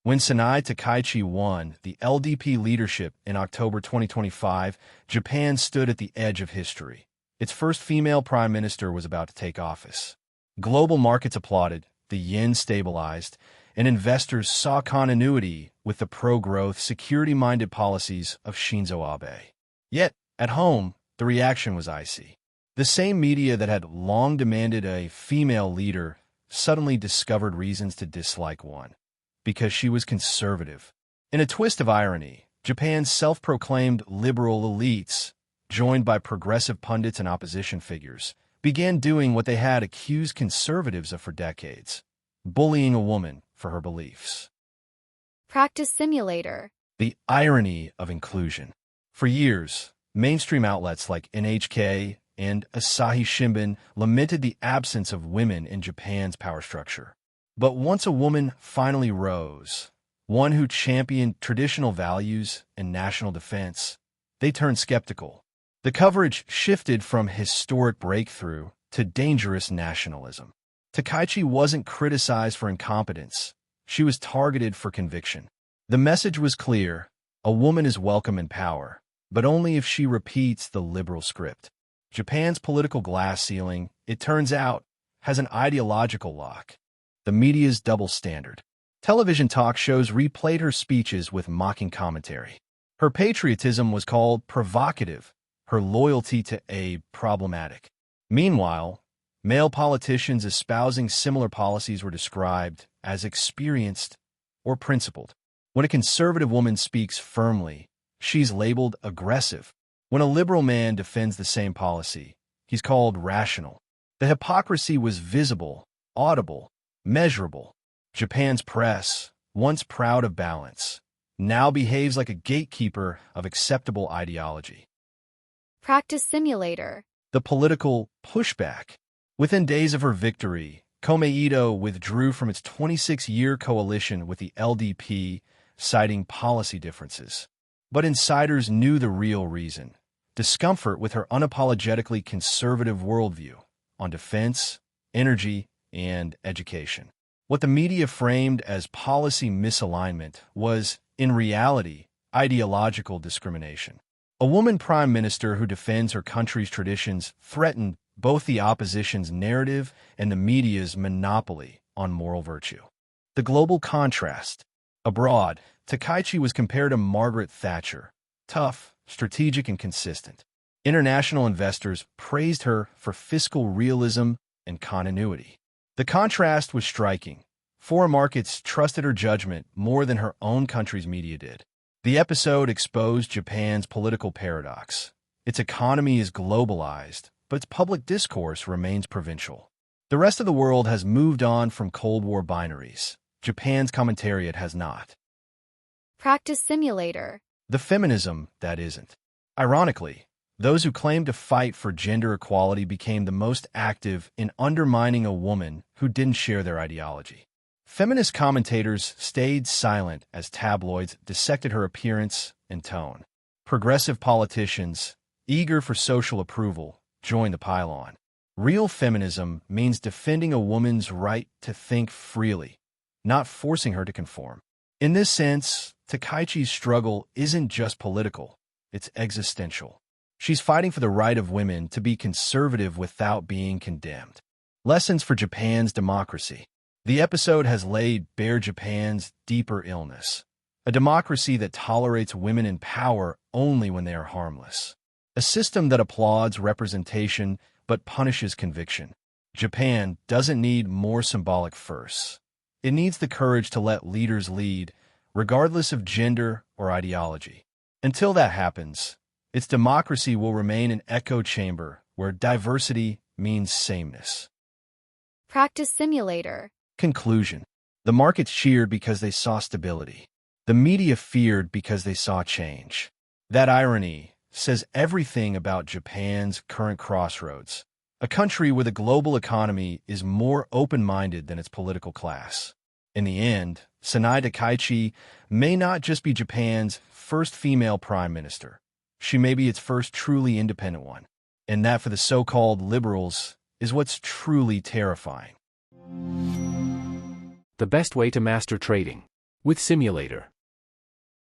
When Sanae Takaichi won the LDP leadership in October 2025, Japan stood at the edge of history. Its first female prime minister was about to take office. Global markets applauded, the yen stabilized, and investors saw continuity with the pro-growth, security-minded policies of Shinzo Abe. Yet, at home, the reaction was icy. The same media that had long demanded a female leader suddenly discovered reasons to dislike one. Because she was conservative. In a twist of irony, Japan's self-proclaimed liberal elites, joined by progressive pundits and opposition figures, began doing what they had accused conservatives of for decades: bullying a woman for her beliefs. Practice simulator. The irony of inclusion. For years, mainstream outlets like NHK and Asahi Shimbun lamented the absence of women in Japan's power structure. But once a woman finally rose, one who championed traditional values and national defense, they turned skeptical. The coverage shifted from historic breakthrough to dangerous nationalism. Takaichi wasn't criticized for incompetence. She was targeted for conviction. The message was clear: a woman is welcome in power, but only if she repeats the liberal script. Japan's political glass ceiling, it turns out, has an ideological lock: the media's double standard. Television talk shows replayed her speeches with mocking commentary. Her patriotism was called provocative, her loyalty to Abe problematic. Meanwhile, male politicians espousing similar policies were described as experienced or principled. When a conservative woman speaks firmly, she's labeled aggressive. When a liberal man defends the same policy, he's called rational. The hypocrisy was visible, audible, measurable. Japan's press, once proud of balance, now behaves like a gatekeeper of acceptable ideology. Practice simulator. The political pushback. Within days of her victory, Komeito withdrew from its 26-year coalition with the LDP, citing policy differences. But insiders knew the real reason: discomfort with her unapologetically conservative worldview on defense, energy, and education. What the media framed as policy misalignment was, in reality, ideological discrimination. A woman prime minister who defends her country's traditions threatened both the opposition's narrative and the media's monopoly on moral virtue. The global contrast. Abroad, Takaichi was compared to Margaret Thatcher: tough, strategic, and consistent. International investors praised her for fiscal realism and continuity. The contrast was striking. Foreign markets trusted her judgment more than her own country's media did. The episode exposed Japan's political paradox. Its economy is globalized, but its public discourse remains provincial. The rest of the world has moved on from Cold War binaries. Japan's commentariat has not. Practice simulator. The feminism that isn't. Ironically, those who claimed to fight for gender equality became the most active in undermining a woman who didn't share their ideology. Feminist commentators stayed silent as tabloids dissected her appearance and tone. Progressive politicians, eager for social approval, joined the pile-on. Real feminism means defending a woman's right to think freely, not forcing her to conform. In this sense, Takaichi's struggle isn't just political, it's existential. She's fighting for the right of women to be conservative without being condemned. Lessons for Japan's democracy. The episode has laid bare Japan's deeper illness: a democracy that tolerates women in power only when they are harmless. A system that applauds representation but punishes conviction. Japan doesn't need more symbolic firsts. It needs the courage to let leaders lead, regardless of gender or ideology. Until that happens, its democracy will remain an echo chamber where diversity means sameness. Practice simulator. Conclusion. The markets cheered because they saw stability. The media feared because they saw change. That irony says everything about Japan's current crossroads, a country where the global economy is more open-minded than its political class. In the end, Sanae Takaichi may not just be Japan's first female prime minister. She may be its first truly independent one. And that, for the so-called liberals, is what's truly terrifying. The best way to master trading. With simulator.